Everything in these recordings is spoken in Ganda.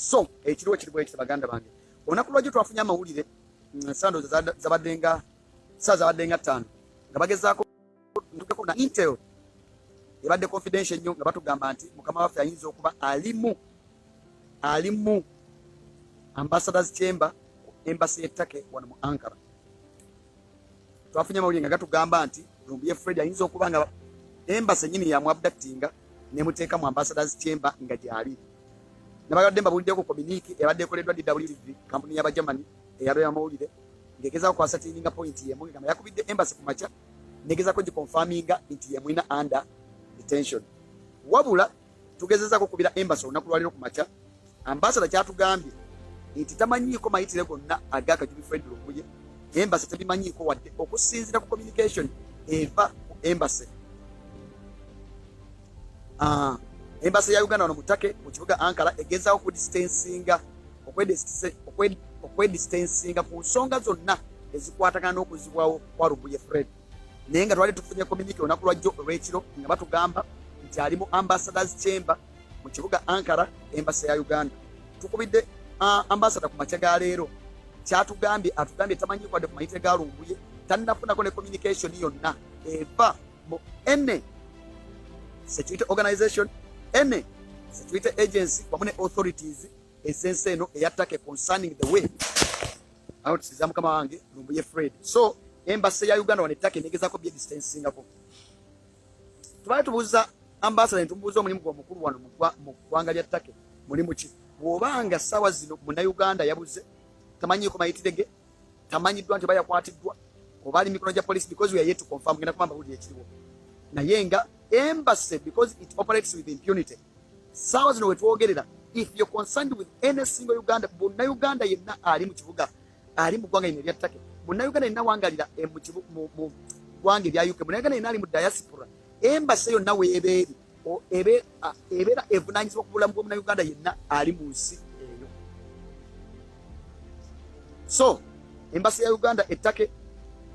So ekiriwo kiri bwe baganda bange olunaku lwajjo twafunye amawulire sando zabaddenga saa zabaddenga 5 nga bagezaako ntukeko na intel ebadde confidential nnyo nga batugamba nti mukama waffe ayinza okuba alimu ambassadors chamber ku embassy y'ettake wano mu Ankara. Twafunye amawulire nga gatugamba nti Lumbuye Fred ayinza okuba nga embassy nyini ya muabductinga nemuteeka mu ambassadors chamber nga gyali. Nabagadde mbabuliddeko communique ebadde ekoleddwa DWV kampuni y'aba Germany eyalwa amawulire ngegezaako kwasa tininga point yemu nga yakubidde embassy ku macha negezaako giconfirminga nti yemwina under detention. Wabula tugezezaako kubira embassy olunaku lwaliro ku macha ambassador kyatugambye nti tamanyiiko mayitire gonna aga Kajjubi Fred Lumbuye embassy tebimanyiiko wadde okusinziira ku communication eva ku embassy. Embassy ya Uganda wano mutake mu kibuga Ankara egezaako kudistancinga okwedistancinga ku nsonga zonna ezikwatagana n'okuzibwawo kwa Lumbuye Fred. Naye nga twali tufunye communique olunaku lwajjo olw'ekiro nga batugamba nti ali mu ambassadors chamber mu kibuga Ankara embassy ya Uganda. Tukubidde ambassador ku makya ga leero kyatugambye atugambye tamanyiiko wadde ku mayitire ga Lumbuye tannafunako ne communication yonna eva mu ene security organization ene security agency wamu ne authorities esense eno eyattake concerning the way out siza mukama wange Lumbuye Fred. So embassy ya Uganda wanettake negezaako bye distancingako. Tubaye tubuuza ambassador ntumubuuza omulimu gw'omukulu wano mu ggwanga lya ttake mulimu ki bw'obanga ssaawa zino Munnayuganda yabuze tamanyiiko mayitire ge tamanyiddwa nti bayakwatiddwa oba ali mikono gya police because we are yet to confirm genda kubamba buli ekiriwo naye nga embassy because it operates with impunity. Ssaawa zino wetwogerera if you're concerned with any single Uganda Munnayuganda yenna ali mu kibuga ali mu ggwanga lino erya ttake Munnayuganda yenna wangalira mu ggwanga erya UK Munnayuganda yenna ali mu diaspora embassy yonna weebeeri ebeera evunaanyizibwa ku bulamu bw'Omunnayuganda yenna ali mu nsi eyo. So embassy ya Uganda ettake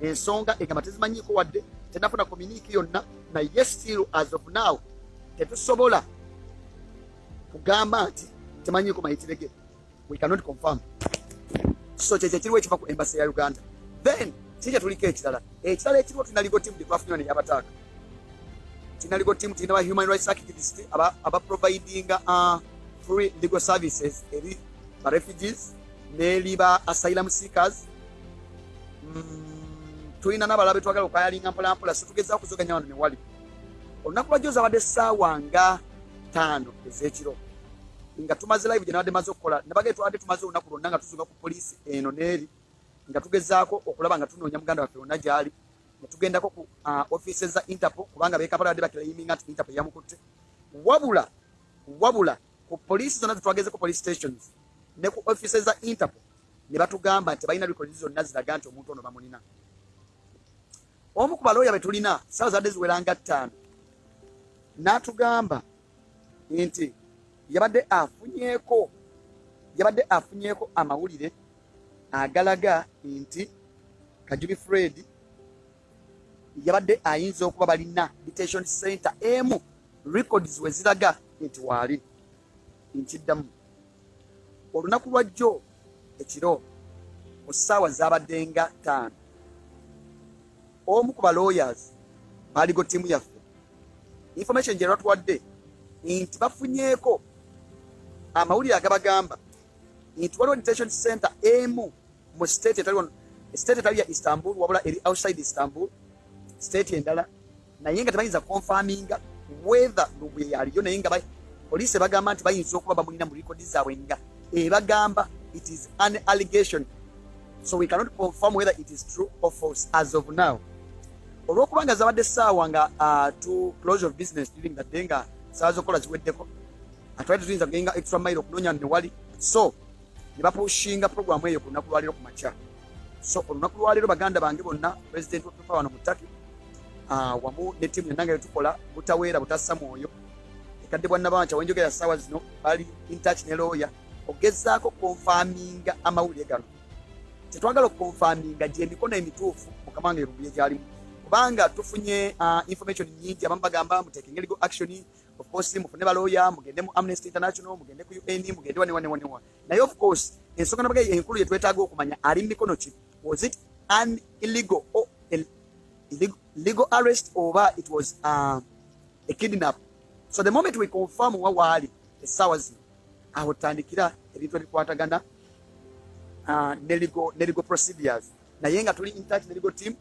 ensonga egamba tezimanyiiko wadde tenafuna communique yonna naye still as of now tetusobola kugamba nti temanyiiko mayitire ge we cannot confirm. So kyekyo kiriwo ekiva ku embassy ya Uganda. Then kikye tuliko ekirala ekiriwo tulina legal team gyetubafunye ne y'abataaka tulina legal team tulina ba human rights activists aba providing free legal services eri ba refugees n'eri ba asylum seekers. Tulina n'abalabe twagala okayalinga mpolampola so tugezaako kuzoganya wano ne wali olunaku lwajjo zabadde ssaawa nga 5 ez'ekiro nga tumaze live gye nabadde maze okukola nabagee twadde tumaze olunaku lwonna nga tuzuga ku poliisi eno n'eri nga tugezaako okulaba nga tunoonya muganda waffe yonna gy'ali ne tugendako ku offices za Interpol kubanga beekapala badde bakiraiminga nti Interpol yamukutte. Wabula ku poliisi zonna zetwageze ku police stations ne ku offices za Interpol ne batugamba nti balina records zonna ziraga nti omuntu ono bamunina. Omu ku balooya be tulina ssaawa zadde ziweranga 5 n'atugamba nti yabadde afunyeeko amawulire agalaga nti Kajjubi Fred yabadde ayinza okuba balina detention center emu records we ziraga nti waali nkiddamu. Olunaku lwajjo ekiro ku ssaawa zaabaddenga 5 omu ku balawyers baaligo tiimu yaffe information gye lwatuwadde nti bafunyeeko amawulire agabagamba nti waliwo detention center emu mu state etali ya Istanbul wabula eri outside Istanbul state endala naye nga tebayinza confirminga whether Lumbuye yaliyo naye nga poliisi bagamba nti bayinza okuba bamulina mu record zaabwe nga ebagamba it is an allegation so we cannot confirm whether it is true or false as of now. Olw'okubanga zabadde ssaawa nga to close of business during that day nga ssaawa z'okukola ziweddeko atwali tuyinza kugenga extra mile okunoonya ne wali so ne bapushinga programu eyo ku lunaku lwaleero ku makya. So olunaku lwaleero baganda bange bonna president wa wano mu Turkey wamu ne ttiimu yonna nga yetukola butaweera butassa mwoyo ekadde bwanna banca wenjogera ssaawa zino bali in touch ne lawyer ogezaako konfaminga amawulire gano. Tetwagala okukonfaminga gye emikono emituufu mukama wange Lumbuye gy'alimu kubanga tufunye information nyingi abamu bagamba muteeke legal action of course mufune baloya mugende mu Amnesty International mugende ku UN mugende wani naye of course ensonga nabaga enkulu yetwetaaga okumanya ali mikono ki was it an illegal or legal arrest or it was a kidnap. So the moment we confirm wawali esawa zino aho tandikira ebintu ebikwatagana legal procedures naye nga tuli in touch ne legal team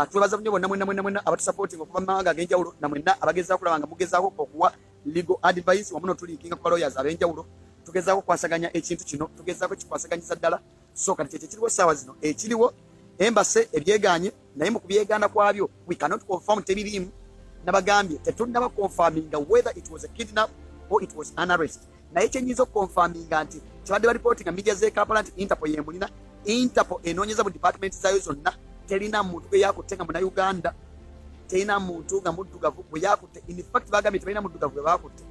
twebaza nnyo bonna mwenna abatusupporting okuva mu mawanga ag'enjawulo na mwenna abagezaako kulaba nga mugezaako okuwa legal advice wamu notulinkinga ku lawyers ab'enjawulo tugezaako kwasaganya ekintu kino tugezaako kikwasaganyisa ddala so kati kyekyo kiriwo essaawa zino ekiriwo embase ebyeganye naye mu kubyegaana kwabyo we cannot confirm tebiriimu nabagambye tetunnaba confirminga whether it was a kidnap or it was an arrest naye kyenyinza okukonfaminga nti kibadde baripotinga media z'ekampala nti Interpol yemulina Interpol enoonyeza mu department zaayo zonna terina muntu gwe yakutte nga Munnayuganda terina muntu nga muddugavu gwe yakutte in fact bagambye tebalina muddugavu gwe bakutte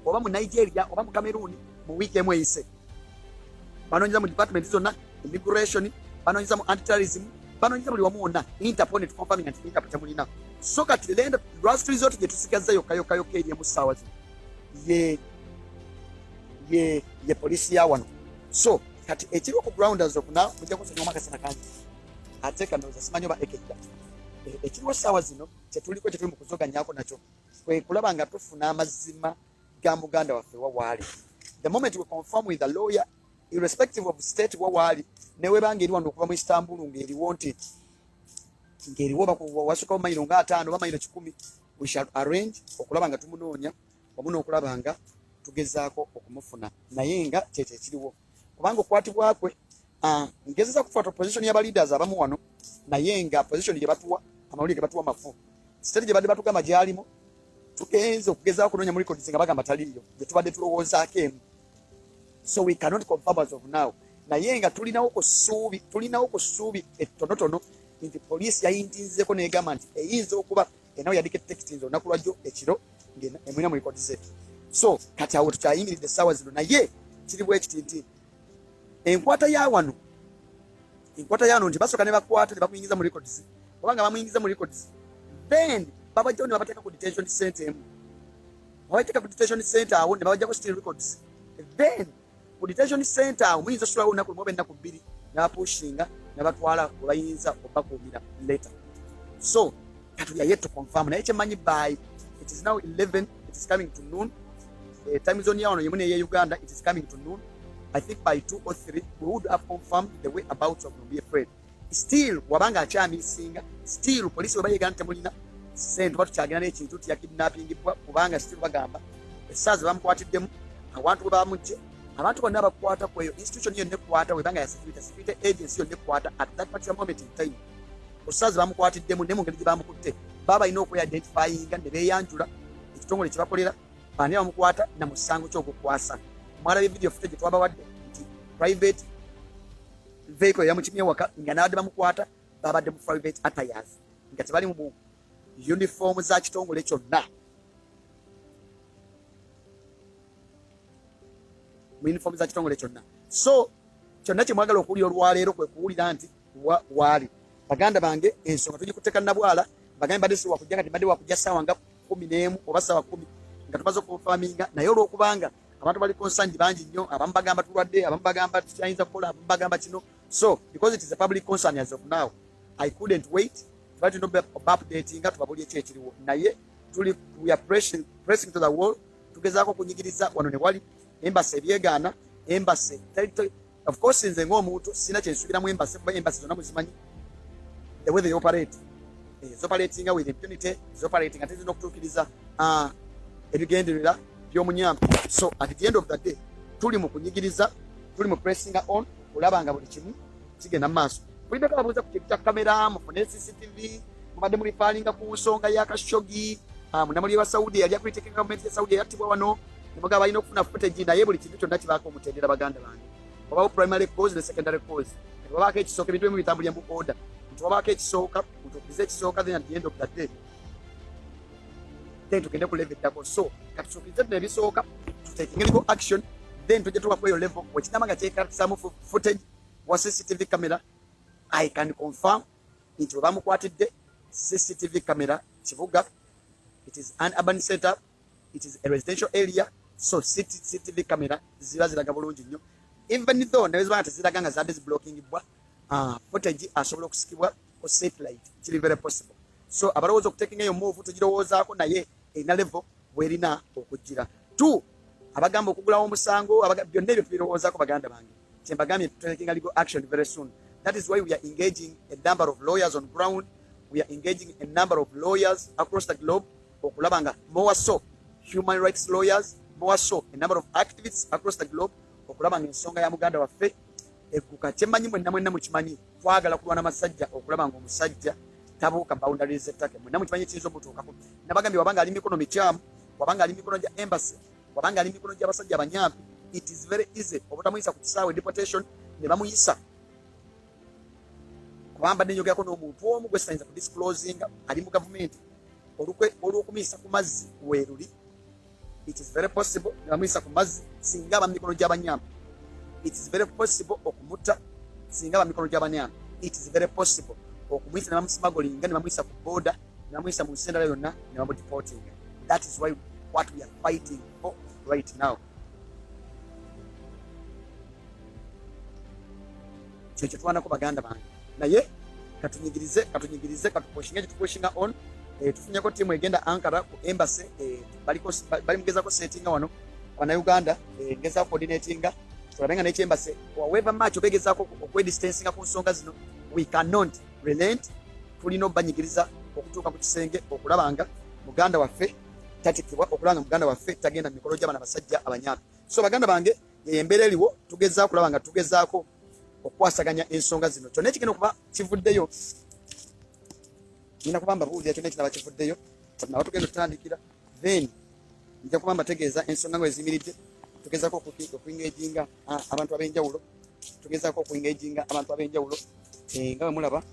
oba mu Nigeria oba mu Cameroon mu wiiki emu eyise banoonyeza mu department zonna immigration banoonyeza mu anti-terrorism banoonyeza buli wamu wonna Interpol ne tukonfaminga nti Interpol temulina so kati lenda last resort gye tusigaza yokka eri emu ssaawa zino ye polisi ya wano so kati ekiriwo ku grounders okuna mujja kusoma amakasana kangi ate kanoza simanyi oba ekejja ekiriwo ssaawa zino kyetuliko kyetuli mu kuzoganyako nakyo kwe kulaba nga tufuna amazima ga muganda waffe wawaali the moment we confirm with the lawyer irrespective of state wawaali newebanga eri wano okuva mu Istanbul ng'eriwo nti ng'eriwo wasukawo mayiro nga 5 oba mayiro 10 we shall arrange okulaba nga tumunoonya wamu n'okulaba nga tugezaako okumufuna naye nga kyekyo ekiriwo kubanga okukwatibwakwe ngezeza kufuata position y'aba leaders abamu wano naye nga position gye batuwa amawulire ge batuwa mafu state gye badde batugamba gyalimu tugenze okugezaako kunoonya mu records nga bagamba taliiyo gye tubadde tulowoozaako emu so we cannot confirm as of now naye nga tulinawo ku ssuubi ettonotono nti poliisi yayintinzeko negamba nti eyinza okuba enawo yadika text nze olunaku lwajjo ekiro emulina mu records zetu so kati awo tukyayimiridde essaawa zino naye kiri bwe kiti nti enkwata ya wano nti basooka ne bakwata ne bakuyingiza mu records obanga bamuyingiza mu records then babajjawo ne babateeka ku detention center emu babateeka ku detention center awo ne babajjako still records then ku detention center awo muyinza osulawo olunaku lumu oba ennaku 2 ne bapushinga ne batwala we bayinza obakuumira later so kati we are yet to confirm naye kyemanyi by it is now 11 it is coming to noon time zone yawano yemune ye Uganda it is coming to noon I think by 2 or 3 we would have confirmed the whereabouts of Lumbuye Fred still wabanga akyamisinga still police webayegana temulina sente batukyagenda n'ekintu ti yakidnappingibwa kubanga still bagamba essaazi bamukwatiddemu abantu bwe bamujje abantu bonna abakwata kweyo institution yonna ekwata webanga ya security agency yonna ekwata at that particular moment in time essaazi bamukwatiddemu ne mu ngeri gye bamukutte baba balina okwe-identifyinga ne beeyanjula ekitongole kye bakolera bani bamukwata na musango ky'okukwasa mwalabye video footage twabawadde nti private vehicle yamukimye waka nga nabadde bamukwata babadde mu private attires nga tebali mu uniform za kitongole kyonna mu uniform za kitongole kyonna so kyonna kye mwagala okuwulira olwaleero kwe kuwulira nti waali baganda bange ensonga tugikutteka nabwala bagambe badde si wakujja kati badde wakujja ssaawa nga 11 oba ssaawa 10 nga tumaze okufaminga naye olwokubanga abantu bali concerned bangi nnyo abamu bagamba tulwadde abamu bagamba tukyayinza kukola abamu bagamba kino so because it is a public concern as of now I couldn't wait tubali tulina updatinga tubabulye ki ekiriwo naye we are pressing to the wall tugezaako okunyigiriza wano ne wali embassy ebyegaana embassy of course nze ng'omuntu sina kyensuubiramu embassy kuba embassy zonna muzimanyi the way they operate is operating with impunity is operating ate zino okutuukiriza ebigenderera by'omunyampi so at the end of the day tuli mu kunyigiriza tuli mu pressing on olaba nga buli kimu kigenda mu maaso kulibeko babuuza ku kintu kya kamera mufune CCTV mubadde mulifalinga ku nsonga ya Khashoggi munamuli wa Saudi yali akuliteeka gavumenti ya Saudi yattibwa wano nemugaba balina okufuna footage naye buli kintu kyonna kibaako omutendera baganda bange obawo primary cause ne secondary cause babaako ekisooka ebintu bimu bitambulira mu order nti babaako ekisooka mutuukirize ekisooka then at the end of the day then tugende ku level eddako so katusuukirize tuno ebisooka tuteekinge legal action then tujja tuba ku eyo level wekinama nga kyekatisamu footage wa CCTV camera I can confirm nti bwe bamukwatidde CCTV camera Kibuga it is an urban setup it is a residential area, so CCTV camera ziba ziraga bulungi nnyo. Even though nebezibanga teziraga nga zadde ziblokingibwa, footage asobola okusikibwa ku satellite, kiri very possible. So abalowooza okutekinga eyo move tugirowoozaako naye erina level bwerina okujjira. 2 abagamba okugulawo omusango byonna ebyo tubirowoozaako baganda bange. Kyembagambye tutekinga legal action very soon. That is why we are engaging a number of lawyers on ground. We are engaging a number of lawyers across the globe. Okulabanga more so human rights lawyers, more so a number of activists across the globe. Okulabanga ensonga ya muganda waffe ekuka kyemanyi mwenna mukimanyi twagala kulwana masajja okulabanga omusajja tabuuka boundaries ettake mwenna mukimanyi kiyinza omutuukako. Nabagambye wabanga ali mikono mikyamu, wabanga ali mikono gya embassy, wabanga ali mikono gy'abasajja abanyampi, it is very easy obutamuyisa ku kisaawe deportation ne bamuyisa kubamba n'enjogako n'omuntu omu gwe sitayinza ku disclosing ali mu gavumenti olw'okumuyisa ku mazzi weeruli. It is very possible ne bamuyisa ku mazzi singa aba mikono gy'abanyampi. It is very possible okumutta singa aba mikono gy'abanyampi. It is very possible okumuyisa ne bamusmagolinga ne bamuyisa ku border ne bamuyisa mu nsendala yonna ne bamudeporting. That is why what we are fighting for right now. Kyekyo twanako baganda bange naye katunyigirize katupushinga kitupushinga on. Tufunyako timu egenda Ankara ku embassy bali mugezako settinga wano bana Uganda ngeza coordinatinga tulabenga ne embassy however much obegezako okwe-distancinga ku nsonga zino we cannot relent. Tulina obanyigiriza okutuuka ku kisenge okulabanga muganda waffe tatikibwa, okulanga muganda waffe tagenda mu mikolo gy'abana basajja abanyampi. So baganda bange embeera eriwo tugezaako kulabanga tugezaako okwasaganya ensonga zino. Kyonna ekigenda okuba kivuddeyo nina kubamba buulira kyonna ekiraba kivuddeyo nawe tugenda tutandikira then nja kuba mbategeeza ensonga nga ezimiridde. Tugezaako okuingaginga abantu ab'enjawulo, tugezaako okuingaginga abantu ab'enjawulo nga bwe mulaba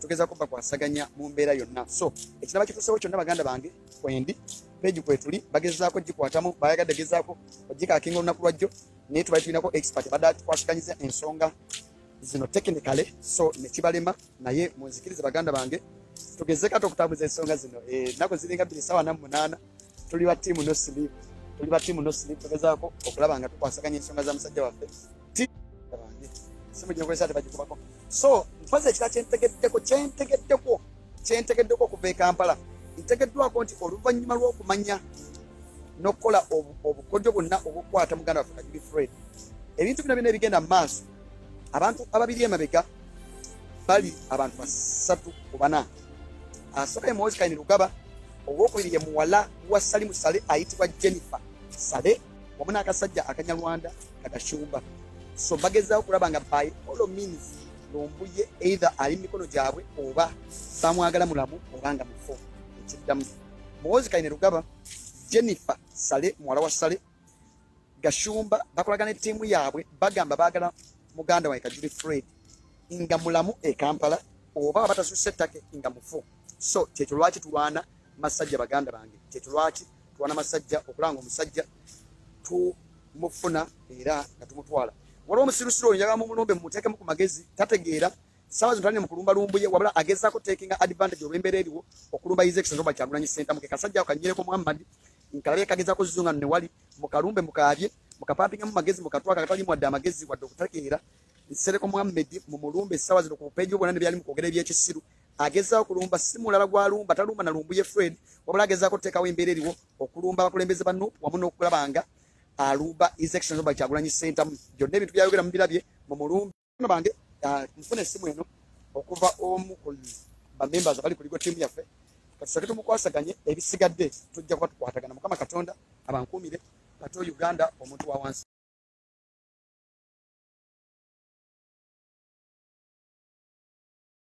tugezaako bakwasaganya mu mbeera yonna. So ekiraba kituusewo kyonna baganda bange kwendi peegi kwetuli bagezaako gikwatamu bayagadde gezaako ogikakinga olunaku lwajjo naye tubali tulinako expert badde twasiganyiza ensonga zino technically so nekibalema naye munzikirize baganda bange tugeze kati okutambuza ensonga zino nako ziringa 2:08 tuli ba team no sleep tugezaako okulaba nga tukwasaganya ensonga za musajja waffe simu gyekwesa tebagikubako. So mpaze ekira kyentegeddeko okuva e Kampala ntegeddwako nti oluvannyuma lw'okumanya n'okukola obukodyo bwonna obukwata muganda waffe Engeri Fred ebintu bino byonna ebigenda mu maaso. Abantu ababiri emabega bali abantu 3-4. Asooka Moses Kaini Lugaba, owokubiri ye muwala wa Salimu Sale ayitibwa Jennifer Sale wamu n'akasajja akanyalwanda Kagashumba. So bagezaawo okulaba nga by all means Lumbuye either ali mikono gyabwe oba bamwagala mulamu oba nga mufu. Ekiddamu Moses Kaini Lugaba, Jennifer Sale muwala wa Sale, Gashumba bakolagana ttiimu yaabwe bagamba baagala muganda wa Engeri Fred nga mulamu e Kampala oba batasusse ettake nga mufu. So kyekyo lwaki tulwana masajja baganda bange, kyekyo lwaki tulwana masajja okulanga omusajja tumufuna era nga tumutwala. Waliwo omusirusiru oyo njagala mumulumbe mumuteekemu ku magezi tategeera saawa zino talina mu kulumba Lumbuye wabula agezaako takinga advantage olw'embeera eriwo okulumba Executive Robert Kyagulanyi Center muke kasajja akanyereko Muhammad nkalabe kagezaako zizunga ne wali mukalumbe mukaabye mukapampinga mu magezi mukatwaka katali mwadde amagezi wadde okutakeera nsereko Muhammad mu mulumbe saawa zino ku peegi bwonna ne byali mu kwogera eby'ekisiru agezaako kulumba si mulala gwalumba talumba na Lumbuye Fred wabula agezaako kuteekawo embeera eriwo okulumba abakulembeze banno wamu n'okulabanga alumba Executive Robert Kyagulanyi Center byonna ebintu byayogera mu birabye mu mulumbe bange mfuna essimu eno okuva omu ku bamembers abali kuligo tiimu yaffe katusooke tumukwasaganye ebisigadde tujja kuba tukwatagana. Mukama Katonda abankuumire Pato Uganda omuntu wa wansi.